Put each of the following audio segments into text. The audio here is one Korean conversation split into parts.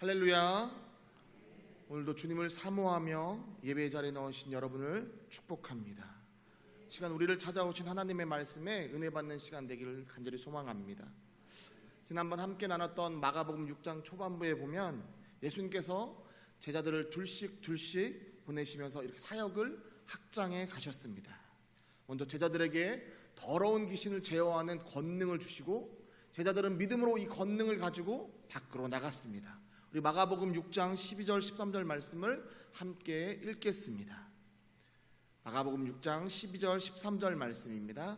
할렐루야. 오늘도 주님을 사모하며 예배 자리에 넣으신 여러분을 축복합니다. 시간 우리를 찾아오신 하나님의 말씀에 은혜 받는 시간 되기를 간절히 소망합니다. 지난번 함께 나눴던 마가복음 6장 초반부에 보면 예수님께서 제자들을 둘씩 보내시면서 이렇게 사역을 확장해 가셨습니다. 먼저 제자들에게 더러운 귀신을 제어하는 권능을 주시고 제자들은 믿음으로 이 권능을 가지고 밖으로 나갔습니다. 우리 마가복음 6장 12절 13절 말씀을 함께 읽겠습니다. 마가복음 6장 12절 13절 말씀입니다.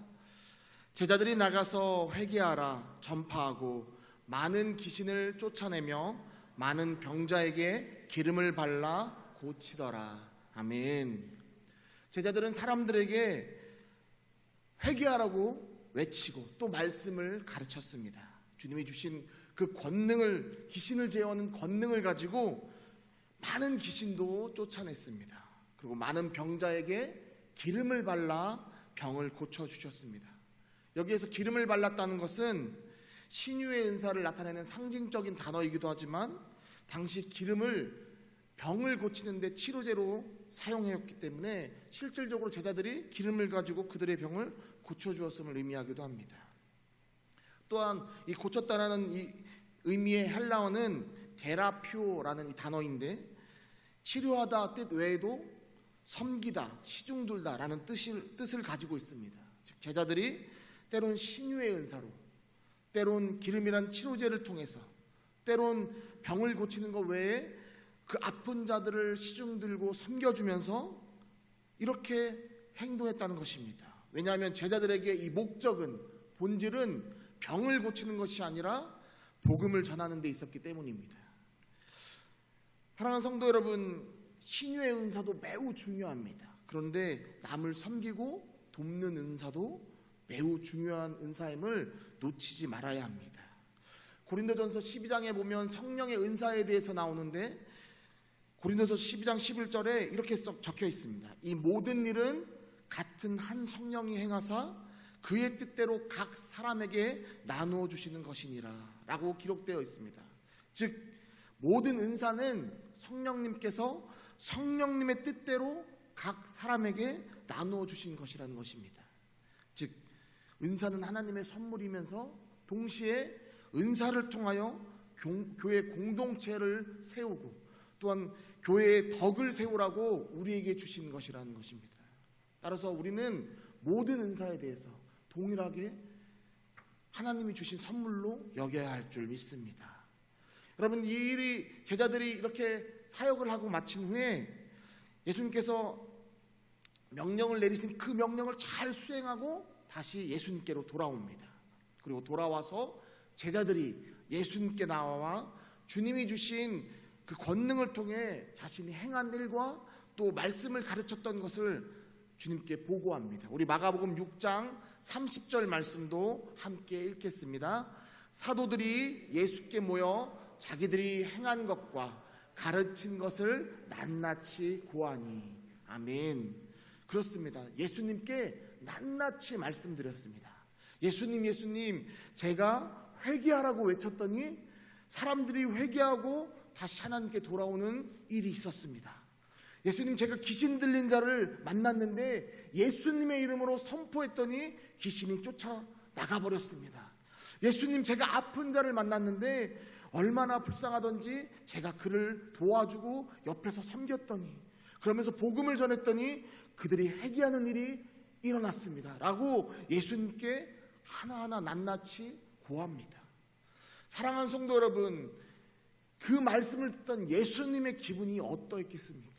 제자들이 나가서 회개하라 전파하고 많은 귀신을 쫓아내며 많은 병자에게 기름을 발라 고치더라. 아멘. 제자들은 사람들에게 회개하라고 외치고 또 말씀을 가르쳤습니다. 주님이 주신 그 권능을, 귀신을 제어하는 권능을 가지고 많은 귀신도 쫓아냈습니다. 그리고 많은 병자에게 기름을 발라 병을 고쳐주셨습니다. 여기에서 기름을 발랐다는 것은 신유의 은사를 나타내는 상징적인 단어이기도 하지만 당시 기름을 병을 고치는 데 치료제로 사용했기 때문에 실질적으로 제자들이 기름을 가지고 그들의 병을 고쳐주었음을 의미하기도 합니다. 또한 이 고쳤다라는 이 의미의 헬라어는 테라피오라는 이 단어인데 치료하다 뜻 외에도 섬기다, 시중들다라는 뜻을 가지고 있습니다. 즉 제자들이 때론 신유의 은사로, 때론 기름이란 치료제를 통해서, 때론 병을 고치는 것 외에 그 아픈 자들을 시중들고 섬겨주면서 이렇게 행동했다는 것입니다. 왜냐하면 제자들에게 이 목적은, 본질은 병을 고치는 것이 아니라 복음을 전하는 데 있었기 때문입니다. 사랑하는 성도 여러분, 신유의 은사도 매우 중요합니다. 그런데 남을 섬기고 돕는 은사도 매우 중요한 은사임을 놓치지 말아야 합니다. 고린도전서 12장에 보면 성령의 은사에 대해서 나오는데 고린도전서 12장 11절에 이렇게 적혀 있습니다. 이 모든 일은 같은 한 성령이 행하사 그의 뜻대로 각 사람에게 나누어 주시는 것이니라 라고 기록되어 있습니다. 즉 모든 은사는 성령님께서 성령님의 뜻대로 각 사람에게 나누어 주신 것이라는 것입니다. 즉 은사는 하나님의 선물이면서 동시에 은사를 통하여 교회 공동체를 세우고 또한 교회의 덕을 세우라고 우리에게 주신 것이라는 것입니다. 따라서 우리는 모든 은사에 대해서 동일하게 하나님이 주신 선물로 여겨야 할 줄 믿습니다. 여러분, 이 일이 제자들이 이렇게 사역을 하고 마친 후에 예수님께서 명령을 내리신 그 명령을 잘 수행하고 다시 예수님께로 돌아옵니다. 그리고 돌아와서 제자들이 예수님께 나와 주님이 주신 그 권능을 통해 자신이 행한 일과 또 말씀을 가르쳤던 것을 주님께 보고합니다. 우리 마가복음 6장 30절 말씀도 함께 읽겠습니다. 사도들이 예수께 모여 자기들이 행한 것과 가르친 것을 낱낱이 고하니. 아멘. 그렇습니다. 예수님께 낱낱이 말씀드렸습니다. 예수님, 제가 회개하라고 외쳤더니 사람들이 회개하고 다시 하나님께 돌아오는 일이 있었습니다. 예수님, 제가 귀신 들린 자를 만났는데 예수님의 이름으로 선포했더니 귀신이 쫓아나가버렸습니다. 예수님, 제가 아픈 자를 만났는데 얼마나 불쌍하던지 제가 그를 도와주고 옆에서 섬겼더니, 그러면서 복음을 전했더니 그들이 회개하는 일이 일어났습니다 라고 예수님께 하나하나 낱낱이 고합니다. 사랑하는 성도 여러분, 그 말씀을 듣던 예수님의 기분이 어떠했겠습니까?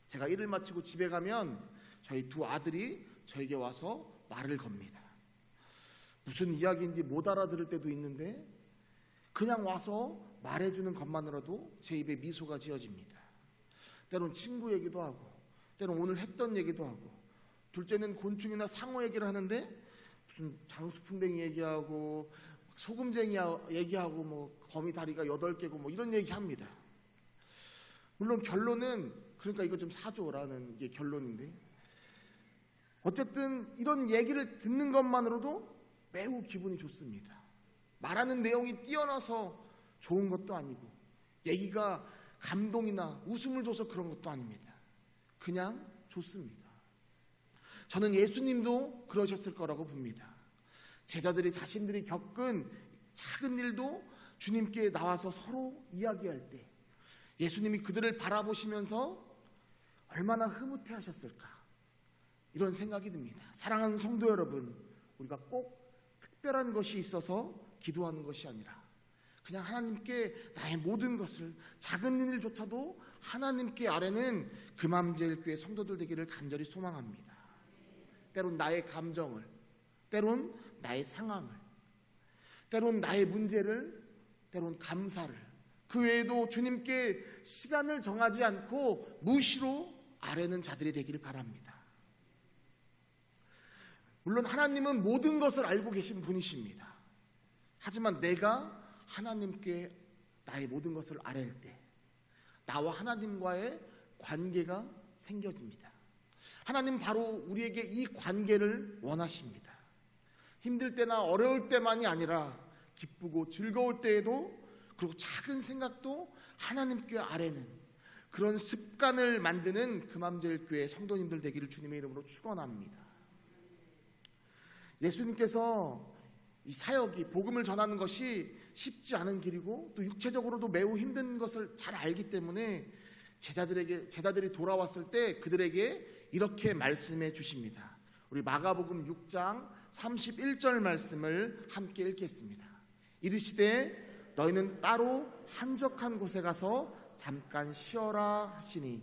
제가 일을 마치고 집에 가면 저희 두 아들이 저에게 와서 말을 겁니다. 무슨 이야기인지 못 알아들을 때도 있는데 그냥 와서 말해주는 것만으로도 제 입에 미소가 지어집니다. 때론 친구 얘기도 하고, 때론 오늘 했던 얘기도 하고, 둘째는 곤충이나 상어 얘기를 하는데 무슨 장수풍뎅이 얘기하고 소금쟁이 얘기하고 뭐 거미 다리가 8개고 뭐 이런 얘기합니다. 물론 결론은 그러니까 이거 좀 사줘라는 게 결론인데, 어쨌든 이런 얘기를 듣는 것만으로도 매우 기분이 좋습니다. 말하는 내용이 뛰어나서 좋은 것도 아니고 얘기가 감동이나 웃음을 줘서 그런 것도 아닙니다. 그냥 좋습니다. 저는 예수님도 그러셨을 거라고 봅니다. 제자들이 자신들이 겪은 작은 일도 주님께 나와서 서로 이야기할 때 예수님이 그들을 바라보시면서 얼마나 흐뭇해 하셨을까, 이런 생각이 듭니다. 사랑하는 성도 여러분, 우리가 꼭 특별한 것이 있어서 기도하는 것이 아니라 그냥 하나님께 나의 모든 것을, 작은 일조차도 하나님께 아뢰는 금암제일교회 성도들 되기를 간절히 소망합니다. 때론 나의 감정을, 때론 나의 상황을, 때론 나의 문제를, 때론 감사를, 그 외에도 주님께 시간을 정하지 않고 무시로 아뢰는 자들이 되기를 바랍니다. 물론 하나님은 모든 것을 알고 계신 분이십니다. 하지만 내가 하나님께 나의 모든 것을 아뢰일 때 나와 하나님과의 관계가 생겨집니다. 하나님 바로 우리에게 이 관계를 원하십니다. 힘들 때나 어려울 때만이 아니라 기쁘고 즐거울 때에도, 그리고 작은 생각도 하나님께 아뢰는 그런 습관을 만드는 금암제일교회 성도님들 되기를 주님의 이름으로 축원합니다. 예수님께서 이 사역이, 복음을 전하는 것이 쉽지 않은 길이고 또 육체적으로도 매우 힘든 것을 잘 알기 때문에 제자들이 돌아왔을 때 그들에게 이렇게 말씀해 주십니다. 우리 마가복음 6장 31절 말씀을 함께 읽겠습니다. 이르시되 너희는 따로 한적한 곳에 가서 잠깐 쉬어라 하시니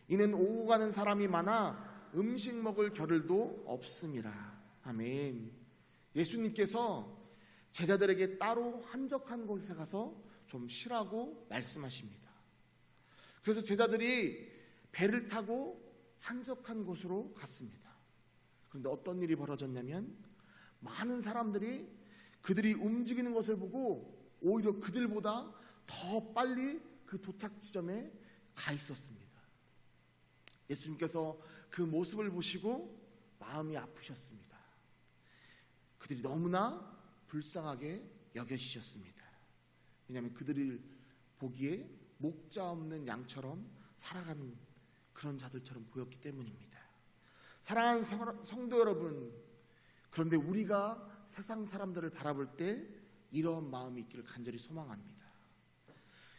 이는 오고 가는 사람이 많아 음식 먹을 겨를도 없음이라. 아멘. 예수님께서 제자들에게 따로 한적한 곳에 가서 좀 쉬라고 말씀하십니다. 그래서 제자들이 배를 타고 한적한 곳으로 갔습니다. 그런데 어떤 일이 벌어졌냐면 많은 사람들이 그들이 움직이는 것을 보고 오히려 그들보다 더 빨리 그 도착 지점에 가 있었습니다. 예수님께서 그 모습을 보시고 마음이 아프셨습니다. 그들이 너무나 불쌍하게 여겨지셨습니다. 왜냐하면 그들을 보기에 목자 없는 양처럼 살아가는 그런 자들처럼 보였기 때문입니다. 사랑하는 성도 여러분, 그런데 우리가 세상 사람들을 바라볼 때 이런 마음이 있기를 간절히 소망합니다.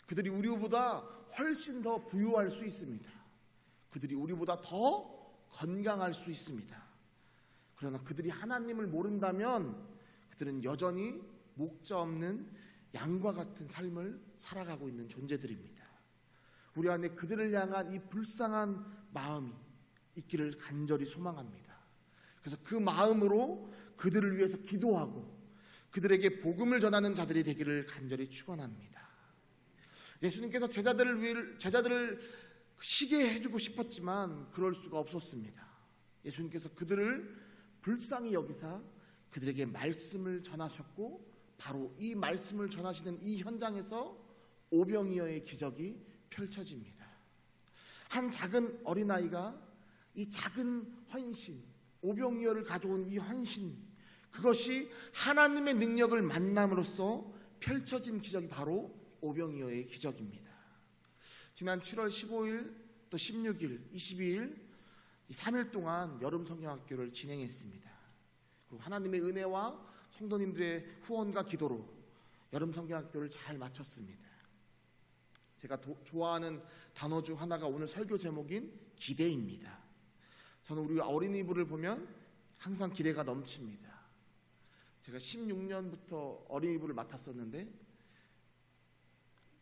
그들이 우리보다 훨씬 더 부유할 수 있습니다. 그들이 우리보다 더 건강할 수 있습니다. 그러나 그들이 하나님을 모른다면 그들은 여전히 목자 없는 양과 같은 삶을 살아가고 있는 존재들입니다. 우리 안에 그들을 향한 이 불쌍한 마음이 있기를 간절히 소망합니다. 그래서 그 마음으로 그들을 위해서 기도하고 그들에게 복음을 전하는 자들이 되기를 간절히 축원합니다. 예수님께서 제자들을 쉬게 해주고 싶었지만 그럴 수가 없었습니다. 예수님께서 그들을 불쌍히 여기사 그들에게 말씀을 전하셨고, 바로 이 말씀을 전하시는 이 현장에서 오병이어의 기적이 펼쳐집니다. 한 작은 어린아이가 이 작은 헌신, 오병이어를 가져온 이 헌신, 그것이 하나님의 능력을 만남으로써 펼쳐진 기적이 바로 오병이어의 기적입니다. 지난 7월 15일 또 16일, 22일 이 3일 동안 여름 성경학교를 진행했습니다. 그리고 하나님의 은혜와 성도님들의 후원과 기도로 여름 성경학교를 잘 마쳤습니다. 제가 좋아하는 단어 중 하나가 오늘 설교 제목인 기대입니다. 저는 우리 어린이부를 보면 항상 기대가 넘칩니다. 제가 16년부터 어린이부를 맡았었는데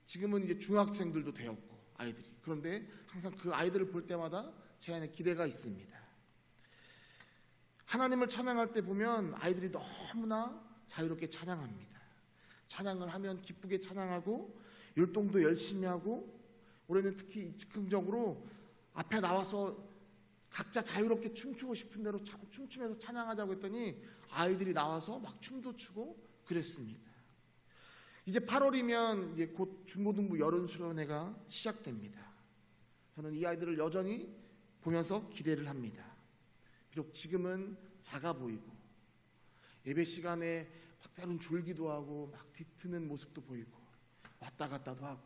지금은 이제 중학생들도 되었고 아이들이, 그런데 항상 그 아이들을 볼 때마다 제 안에 기대가 있습니다. 하나님을 찬양할 때 보면 아이들이 너무나 자유롭게 찬양합니다. 찬양을 하면 기쁘게 찬양하고 율동도 열심히 하고, 올해는 특히 즉흥적으로 앞에 나와서 각자 자유롭게 춤추고 싶은 대로 춤추면서 찬양하자고 했더니 아이들이 나와서 막 춤도 추고 그랬습니다. 이제 8월이면 이제 곧 중고등부 여름수련회가 시작됩니다. 저는 이 아이들을 여전히 보면서 기대를 합니다. 비록 지금은 작아 보이고 예배 시간에 막 때론 졸기도 하고 막 뒤트는 모습도 보이고 왔다 갔다도 하고,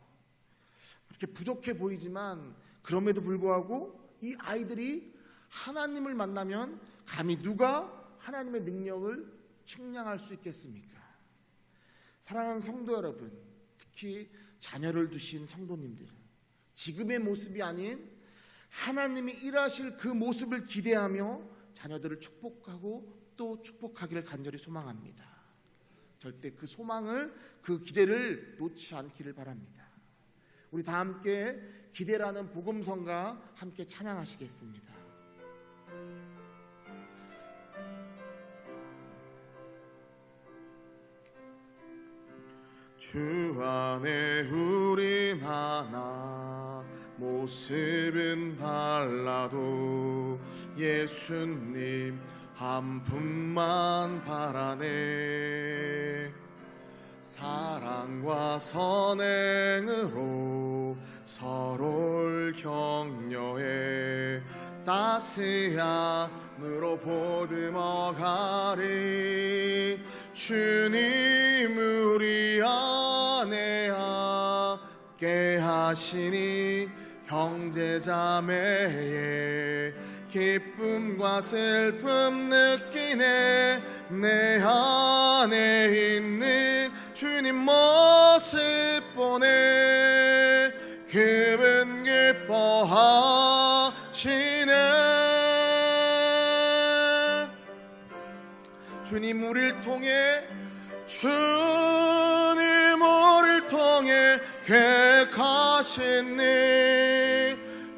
그렇게 부족해 보이지만 그럼에도 불구하고 이 아이들이 하나님을 만나면 감히 누가 하나님의 능력을 측량할 수 있겠습니까? 사랑하는 성도 여러분, 특히 자녀를 두신 성도님들, 지금의 모습이 아닌 하나님이 일하실 그 모습을 기대하며 자녀들을 축복하고 또 축복하기를 간절히 소망합니다. 절대 그 소망을, 그 기대를 놓지 않기를 바랍니다. 우리 다 함께 기대라는 복음성가 함께 찬양하시겠습니다. 주 안에 우린 하나, 모습은 달라도 예수님 한 분만 바라네. 사랑과 선행으로 서로를 격려해 따스함으로 보듬어 가리. 주님 우리 안에 함께 하시니 형제자매의 기쁨과 슬픔 느끼네. 내 안에 있는 주님 모습 보네. 그분 기뻐하시네. 주님 우리를 통해, 주님 우리를 통해 계획하시네.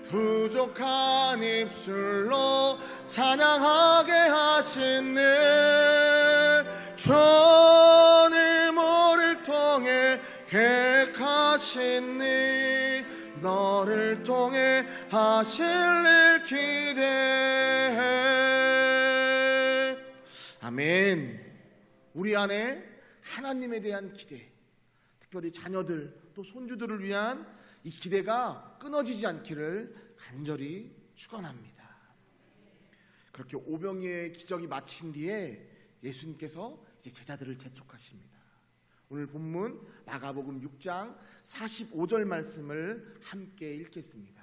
부족한 입술로 찬양하게 하시네. 주님 우리를 통해 계획하시네. 너를 통해 하실 일 기대해. 아멘. 우리 안에 하나님에 대한 기대, 특별히 자녀들 또 손주들을 위한 이 기대가 끊어지지 않기를 간절히 축원합니다. 그렇게 오병이어의 기적이 마친 뒤에 예수님께서 이제 제자들을 재촉하십니다. 오늘 본문 마가복음 6장 45절 말씀을 함께 읽겠습니다.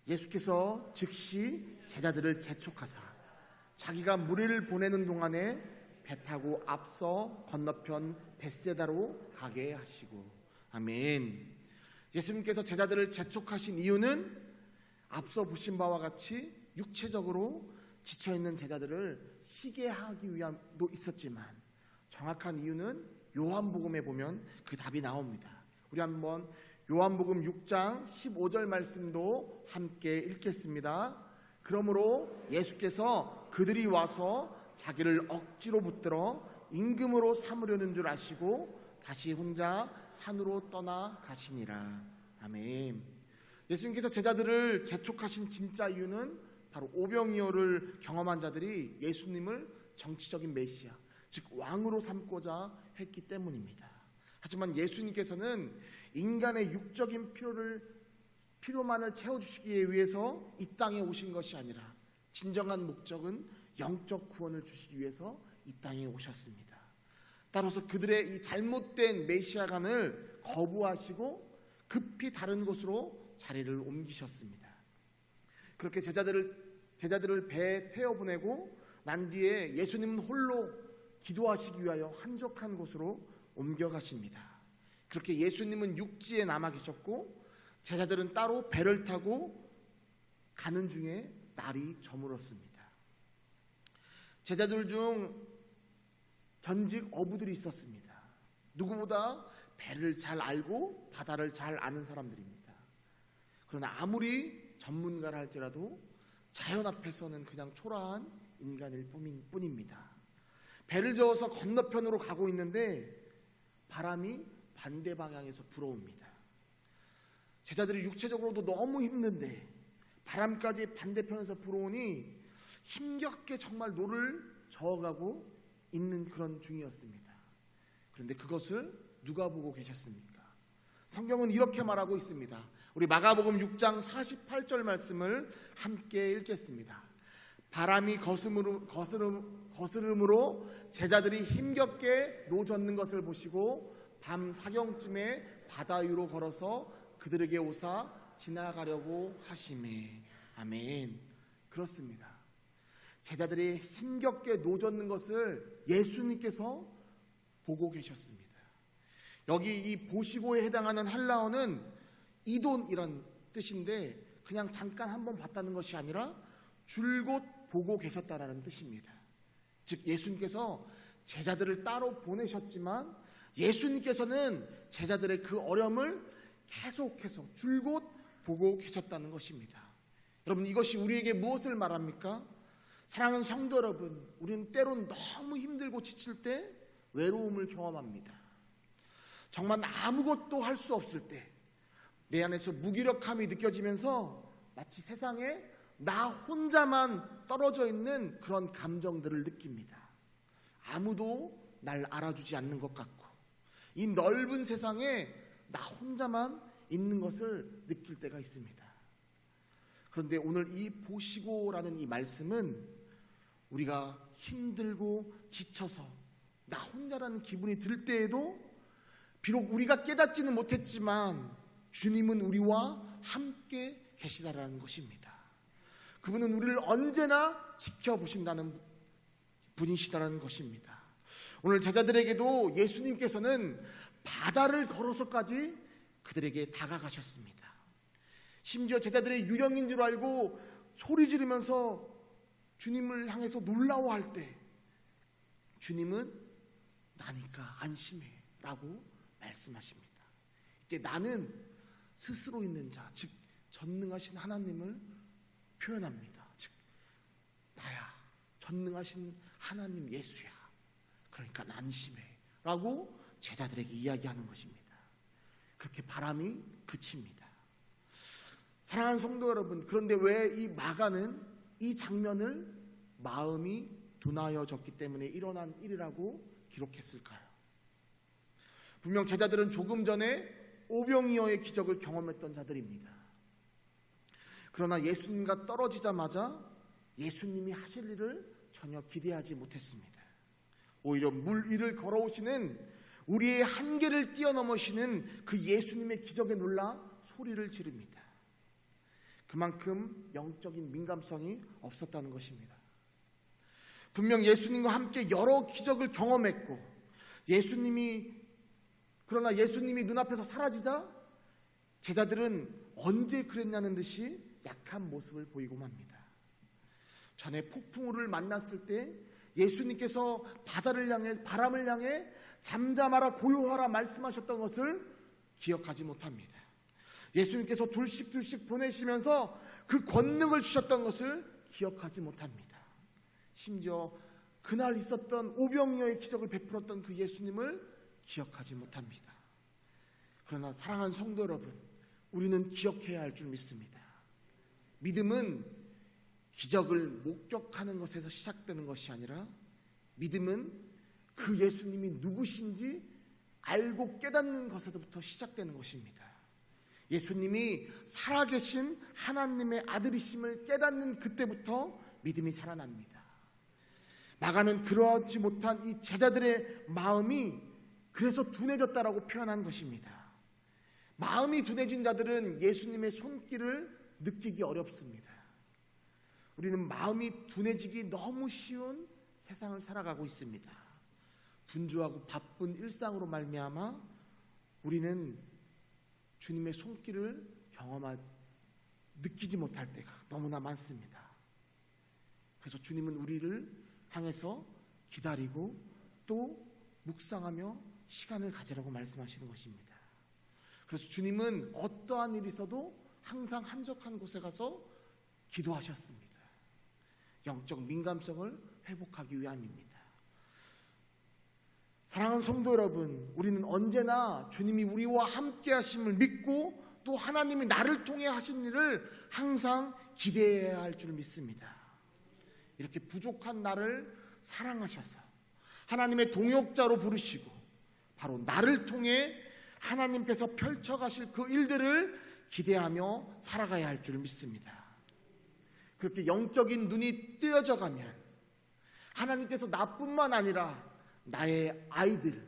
예수께서 즉시 제자들을 재촉하사 자기가 무리를 보내는 동안에 배 타고 앞서 건너편 벳세다로 가게 하시고. 아멘. 예수님께서 제자들을 재촉하신 이유는 앞서 보신 바와 같이 육체적으로 지쳐있는 제자들을 쉬게 하기 위함도 있었지만 정확한 이유는 요한복음에 보면 그 답이 나옵니다. 우리 한번 요한복음 6장 15절 말씀도 함께 읽겠습니다. 그러므로 예수께서 그들이 와서 자기를 억지로 붙들어 임금으로 삼으려는 줄 아시고 다시 혼자 산으로 떠나 가시니라. 아멘. 예수님께서 제자들을 재촉하신 진짜 이유는 바로 오병이어를 경험한 자들이 예수님을 정치적인 메시아, 즉 왕으로 삼고자 했기 때문입니다. 하지만 예수님께서는 인간의 육적인 필요만을 채워주시기 위해서 이 땅에 오신 것이 아니라 진정한 목적은 영적 구원을 주시기 위해서 이 땅에 오셨습니다. 따라서 그들의 이 잘못된 메시아관을 거부하시고 급히 다른 곳으로 자리를 옮기셨습니다. 그렇게 제자들을 배에 태워 보내고 난 뒤에 예수님은 홀로 기도하시기 위하여 한적한 곳으로 옮겨가십니다. 그렇게 예수님은 육지에 남아 계셨고 제자들은 따로 배를 타고 가는 중에 날이 저물었습니다. 제자들 중 전직 어부들이 있었습니다. 누구보다 배를 잘 알고 바다를 잘 아는 사람들입니다. 그러나 아무리 전문가라 할지라도 자연 앞에서는 그냥 초라한 인간일 뿐입니다. 배를 저어서 건너편으로 가고 있는데 바람이 반대 방향에서 불어옵니다. 제자들이 육체적으로도 너무 힘든데 바람까지 반대편에서 불어오니 힘겹게 정말 노를 저어가고 있는 그런 중이었습니다. 그런데 그것을 누가 보고 계셨습니까? 성경은 이렇게 말하고 있습니다. 우리 마가복음 6장 48절 말씀을 함께 읽겠습니다. 바람이 거스름으로 제자들이 힘겹게 노젓는 것을 보시고 밤 사경쯤에 바다 위로 걸어서 그들에게 오사 지나가려고 하심에. 아멘. 그렇습니다. 제자들이 힘겹게 노젓는 것을 예수님께서 보고 계셨습니다. 여기 이 보시고에 해당하는 헬라어는 이돈이란 뜻인데 그냥 잠깐 한번 봤다는 것이 아니라 줄곧 보고 계셨다라는 뜻입니다. 즉 예수님께서 제자들을 따로 보내셨지만 예수님께서는 제자들의 그 어려움을 계속해서 줄곧 보고 계셨다는 것입니다. 여러분, 이것이 우리에게 무엇을 말합니까? 사랑하는 성도 여러분, 우리는 때론 너무 힘들고 지칠 때 외로움을 경험합니다. 정말 아무것도 할 수 없을 때 내 안에서 무기력함이 느껴지면서 마치 세상에 나 혼자만 떨어져 있는 그런 감정들을 느낍니다. 아무도 날 알아주지 않는 것 같고 이 넓은 세상에 나 혼자만 있는 것을 느낄 때가 있습니다. 그런데 오늘 이 보시고라는 이 말씀은 우리가 힘들고 지쳐서 나 혼자라는 기분이 들 때에도 비록 우리가 깨닫지는 못했지만 주님은 우리와 함께 계시다라는 것입니다. 그분은 우리를 언제나 지켜보신다는 분이시다라는 것입니다. 오늘 제자들에게도 예수님께서는 바다를 걸어서까지 그들에게 다가가셨습니다. 심지어 제자들의 유령인 줄 알고 소리 지르면서 주님을 향해서 놀라워할 때 주님은 나니까 안심해 라고 말씀하십니다. 이때 나는 스스로 있는 자, 즉 전능하신 하나님을 표현합니다. 즉 나야, 전능하신 하나님 예수야, 그러니까 안심해 라고 제자들에게 이야기하는 것입니다. 그렇게 바람이 그칩니다. 사랑하는 성도 여러분, 그런데 왜 이 마가는 이 장면을 마음이 둔하여졌기 때문에 일어난 일이라고 기록했을까요? 분명 제자들은 조금 전에 오병이어의 기적을 경험했던 자들입니다. 그러나 예수님과 떨어지자마자 예수님이 하실 일을 전혀 기대하지 못했습니다. 오히려 물 위를 걸어오시는 우리의 한계를 뛰어넘으시는 그 예수님의 기적에 놀라 소리를 지릅니다. 그만큼 영적인 민감성이 없었다는 것입니다. 분명 예수님과 함께 여러 기적을 경험했고 그러나 예수님이 눈앞에서 사라지자 제자들은 언제 그랬냐는 듯이 약한 모습을 보이고 맙니다. 전에 폭풍우를 만났을 때 예수님께서 바람을 향해 잠잠하라 고요하라 말씀하셨던 것을 기억하지 못합니다. 예수님께서 둘씩 보내시면서 그 권능을 주셨던 것을 기억하지 못합니다. 심지어 그날 있었던 오병이어의 기적을 베풀었던 그 예수님을 기억하지 못합니다. 그러나 사랑하는 성도 여러분, 우리는 기억해야 할 줄 믿습니다. 믿음은 기적을 목격하는 것에서 시작되는 것이 아니라 믿음은 그 예수님이 누구신지 알고 깨닫는 것에서부터 시작되는 것입니다. 예수님이 살아계신 하나님의 아들이심을 깨닫는 그때부터 믿음이 살아납니다. 마가는 그러하지 못한 이 제자들의 마음이 그래서 둔해졌다라고 표현한 것입니다. 마음이 둔해진 자들은 예수님의 손길을 느끼기 어렵습니다. 우리는 마음이 둔해지기 너무 쉬운 세상을 살아가고 있습니다. 분주하고 바쁜 일상으로 말미암아 우리는 주님의 손길을 느끼지 못할 때가 너무나 많습니다. 그래서 주님은 우리를 향해서 기다리고 또 묵상하며 시간을 가지라고 말씀하시는 것입니다. 그래서 주님은 어떠한 일이 있어도 항상 한적한 곳에 가서 기도하셨습니다. 영적 민감성을 회복하기 위함입니다. 사랑하는 성도 여러분, 우리는 언제나 주님이 우리와 함께 하심을 믿고 또 하나님이 나를 통해 하신 일을 항상 기대해야 할 줄 믿습니다. 이렇게 부족한 나를 사랑하셔서 하나님의 동역자로 부르시고 바로 나를 통해 하나님께서 펼쳐가실 그 일들을 기대하며 살아가야 할 줄 믿습니다. 그렇게 영적인 눈이 뜨여져 가면 하나님께서 나뿐만 아니라 나의 아이들,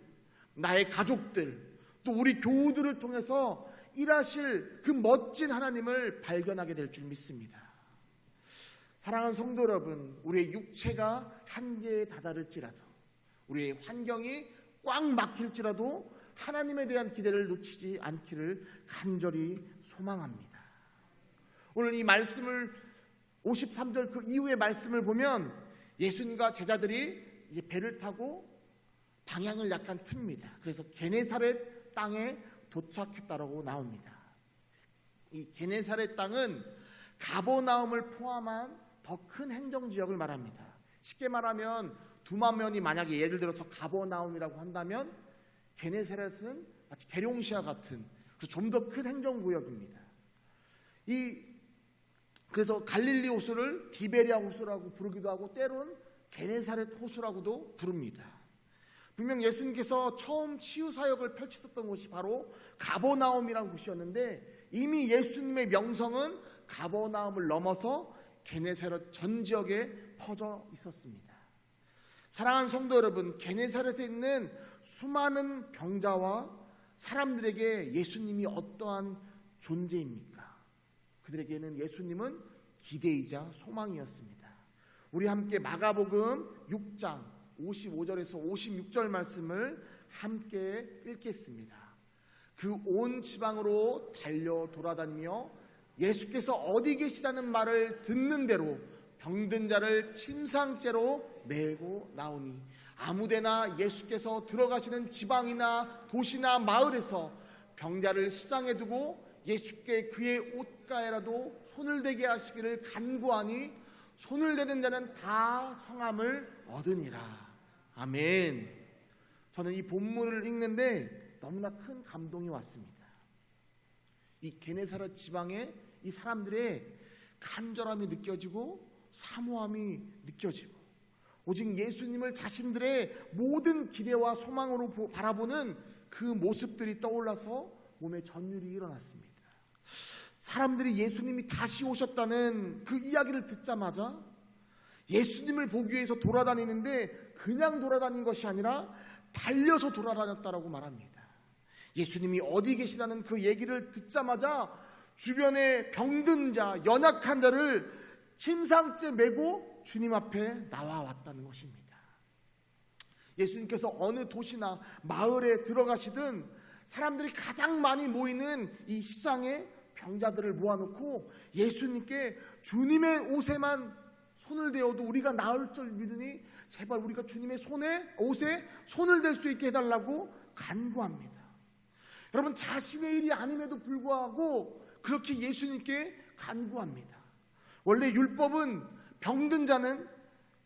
나의 가족들, 또 우리 교우들을 통해서 일하실 그 멋진 하나님을 발견하게 될 줄 믿습니다. 사랑하는 성도 여러분, 우리의 육체가 한계에 다다를지라도, 우리의 환경이 꽉 막힐지라도 하나님에 대한 기대를 놓치지 않기를 간절히 소망합니다. 오늘 이 말씀을 53절 그 이후의 말씀을 보면 예수님과 제자들이 이제 배를 타고 방향을 약간 틉니다. 그래서 게네사렛 땅에 도착했다라고 나옵니다. 이 게네사렛 땅은 가버나움을 포함한 더 큰 행정지역을 말합니다. 쉽게 말하면 두만면이 만약에 예를 들어서 가버나움이라고 한다면 게네사렛은 마치 계룡시와 같은 좀 더 큰 행정구역입니다. 그래서 갈릴리 호수를 디베리아 호수라고 부르기도 하고 때론 게네사렛 호수라고도 부릅니다. 분명 예수님께서 처음 치유 사역을 펼치셨던 곳이 바로 가버나움이라는 곳이었는데 이미 예수님의 명성은 가버나움을 넘어서 게네사렛 전 지역에 퍼져 있었습니다. 사랑하는 성도 여러분, 게네사렛에 있는 수많은 병자와 사람들에게 예수님이 어떠한 존재입니까? 그들에게는 예수님은 기대이자 소망이었습니다. 우리 함께 마가복음 6장 55절에서 56절 말씀을 함께 읽겠습니다. 그 온 지방으로 달려 돌아다니며 예수께서 어디 계시다는 말을 듣는 대로 병든 자를 침상째로 메고 나오니 아무데나 예수께서 들어가시는 지방이나 도시나 마을에서 병자를 시장에 두고 예수께 그의 옷가에라도 손을 대게 하시기를 간구하니 손을 대는 자는 다 성함을 얻으니라. 아멘. 저는 이 본문을 읽는데 너무나 큰 감동이 왔습니다. 이 게네사렛 지방에 이 사람들의 간절함이 느껴지고 사모함이 느껴지고 오직 예수님을 자신들의 모든 기대와 소망으로 바라보는 그 모습들이 떠올라서 몸에 전율이 일어났습니다. 사람들이 예수님이 다시 오셨다는 그 이야기를 듣자마자 예수님을 보기 위해서 돌아다니는데 그냥 돌아다닌 것이 아니라 달려서 돌아다녔다라고 말합니다. 예수님이 어디 계시다는 그 얘기를 듣자마자 주변에 병든 자, 연약한 자를 침상째 메고 주님 앞에 나와왔다는 것입니다. 예수님께서 어느 도시나 마을에 들어가시든 사람들이 가장 많이 모이는 이 시장에 병자들을 모아놓고 예수님께 주님의 옷에만 손을 대어도 우리가 나을 줄 믿으니 제발 우리가 주님의 옷에 손을 댈 수 있게 해달라고 간구합니다. 여러분, 자신의 일이 아님에도 불구하고 그렇게 예수님께 간구합니다. 원래 율법은 병든 자는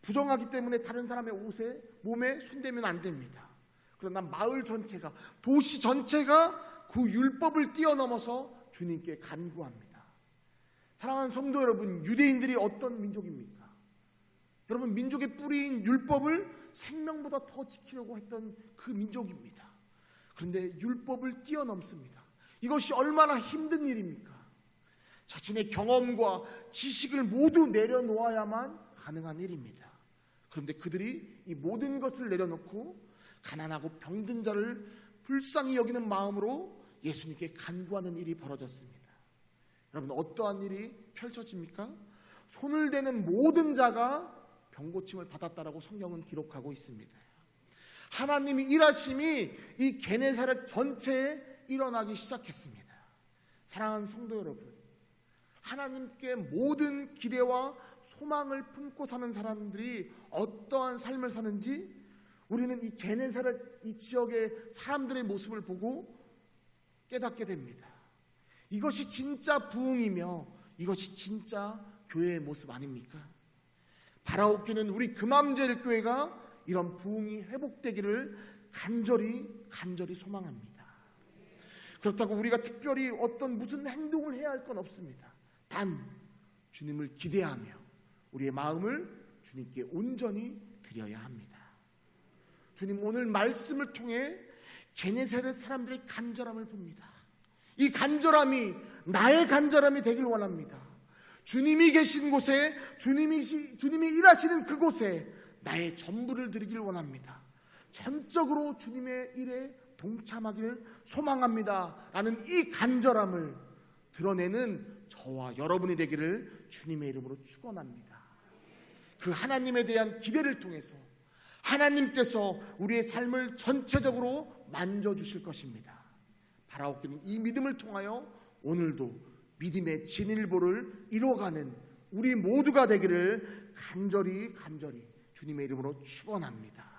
부정하기 때문에 다른 사람의 옷에 몸에 손대면 안 됩니다. 그러나 마을 전체가, 도시 전체가 그 율법을 뛰어넘어서 주님께 간구합니다. 사랑하는 성도 여러분, 유대인들이 어떤 민족입니까? 여러분, 민족의 뿌리인 율법을 생명보다 더 지키려고 했던 그 민족입니다. 그런데 율법을 뛰어넘습니다. 이것이 얼마나 힘든 일입니까? 자신의 경험과 지식을 모두 내려놓아야만 가능한 일입니다. 그런데 그들이 이 모든 것을 내려놓고 가난하고 병든 자를 불쌍히 여기는 마음으로 예수님께 간구하는 일이 벌어졌습니다. 여러분, 어떠한 일이 펼쳐집니까? 손을 대는 모든 자가 병고침을 받았다라고 성경은 기록하고 있습니다. 하나님의 일하심이 이 게네사렛 전체에 일어나기 시작했습니다. 사랑하는 성도 여러분, 하나님께 모든 기대와 소망을 품고 사는 사람들이 어떠한 삶을 사는지 우리는 이 게네사렛 이 지역의 사람들의 모습을 보고 깨닫게 됩니다. 이것이 진짜 부흥이며 이것이 진짜 교회의 모습 아닙니까? 바라옵기는 우리 금암제일교회가 이런 부흥이 회복되기를 간절히 소망합니다. 그렇다고 우리가 특별히 무슨 행동을 해야 할 건 없습니다. 단 주님을 기대하며 우리의 마음을 주님께 온전히 드려야 합니다. 주님, 오늘 말씀을 통해 게네사렛 사람들의 간절함을 봅니다. 이 간절함이 나의 간절함이 되길 원합니다. 주님이 계신 곳에, 주님이 일하시는 그곳에 나의 전부를 드리길 원합니다. 전적으로 주님의 일에 동참하기를 소망합니다 라는 이 간절함을 드러내는 저와 여러분이 되기를 주님의 이름으로 축원합니다. 그 하나님에 대한 기대를 통해서 하나님께서 우리의 삶을 전체적으로 만져주실 것입니다. 바라옵기는 이 믿음을 통하여 오늘도 믿음의 진일보를 이뤄가는 우리 모두가 되기를 간절히 주님의 이름으로 축원합니다.